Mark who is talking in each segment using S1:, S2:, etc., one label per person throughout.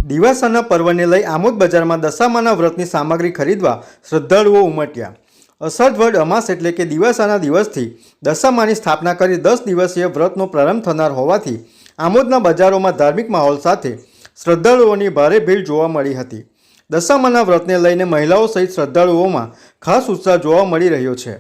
S1: દિવાસાના પર્વને લઈ આમોદ બજારમાં દશામાના વ્રતની સામગ્રી ખરીદવા શ્રદ્ધાળુઓ ઉમટ્યા। અષાઢ વદ અમાસ એટલે કે દિવાસાના દિવસથી દશામાની સ્થાપના કરી 10 દિવસીય વ્રતનો પ્રારંભ થનાર હોવાથી આમોદના બજારોમાં ધાર્મિક માહોલ સાથે શ્રદ્ધાળુઓની ભારે ભીડ જોવા મળી હતી। દશામાના વ્રતને લઈને મહિલાઓ સહિત શ્રદ્ધાળુઓમાં ખાસ ઉત્સાહ જોવા મળી રહ્યો છે।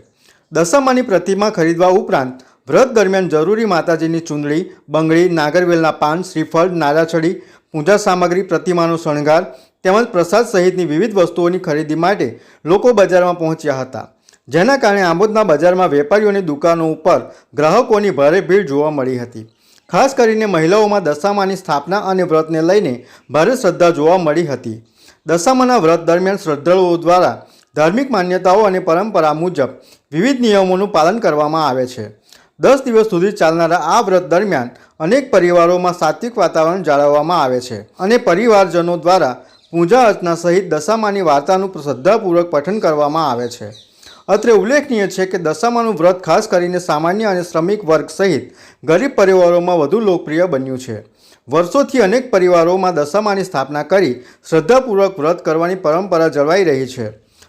S1: દશામાની પ્રતિમા ખરીદવા ઉપરાંત વ્રત દરમિયાન જરૂરી માતાજીની ચૂંદડી, બંગડી, નાગરવેલના પાન, શ્રીફળ, નારાછડી, પૂજા સામગ્રી, પ્રતિમાનો શણગાર તેમજ પ્રસાદ સહિતની વિવિધ વસ્તુઓની ખરીદી માટે લોકો બજારમાં પહોંચ્યા હતા, જેના કારણે આમોદના બજારમાં વેપારીઓની દુકાનો ઉપર ગ્રાહકોની ભારે ભીડ જોવા મળી હતી। ખાસ કરીને મહિલાઓમાં દશામાની સ્થાપના અને વ્રતને લઈને ભારે શ્રદ્ધા જોવા મળી હતી। દશામાના વ્રત દરમિયાન શ્રદ્ધાળુઓ દ્વારા ધાર્મિક માન્યતાઓ અને પરંપરા મુજબ વિવિધ નિયમોનું પાલન કરવામાં આવે છે। 10 દિવસ સુધી ચાલનારા આ વ્રત દરમિયાન અનેક પરિવારોમાં સાત્વિક વાતાવરણ જાળવવામાં આવે છે અને પરિવારજનો દ્વારા પૂજા અર્ચના સહિત દશામાની વાર્તાનું શ્રદ્ધાપૂર્વક પઠન કરવામાં આવે છે। અત્રે ઉલ્લેખનીય છે કે દશામાનું વ્રત ખાસ કરીને સામાન્ય અને શ્રમિક વર્ગ સહિત ગરીબ પરિવારોમાં વધુ લોકપ્રિય બન્યું છે। વર્ષોથી અનેક પરિવારોમાં દશામાની સ્થાપના કરી શ્રદ્ધાપૂર્વક વ્રત કરવાની પરંપરા જળવાઈ રહી છે।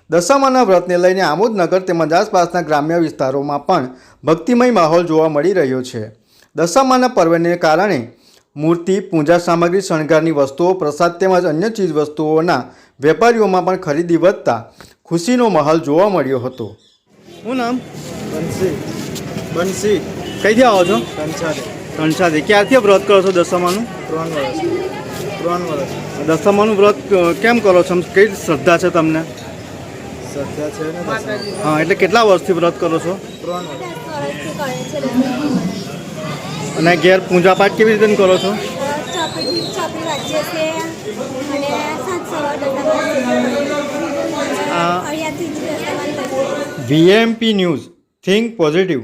S1: દશામાના વ્રતને લઈને આમોદ નગર તેમજ આસપાસના ગ્રામ્ય વિસ્તારોમાં પણ ભક્તિમય માહોલ જોવા મળી રહ્યો છે। દશામાના પર્વને કારણે મૂર્તિ, પૂજા સામગ્રી, શણગારની વસ્તુઓ, પ્રસાદ તેમજ અન્ય ચીજ વસ્તુઓના વેપારીઓમાં પણ ખરીદી વધતા ખુશીનો માહોલ જોવા મળ્યો હતો। શું નામ? બંસી। કઈથી આવો છો? કંસાથી। ક્યારથી વ્રત કરો છો દશામાનું? 3 વર્ષ। દશામાનું વ્રત કેમ કરો છો? કઈ શ્રદ્ધા છે તમને?
S2: શ્રદ્ધા છે ને?
S1: હા, એટલે કેટલા વર્ષથી વ્રત કરો છો?
S3: 3 વર્ષ।
S1: અને ઘેર પૂજા પાઠ કેવી રીતે કરો છો? VMP news, think positive.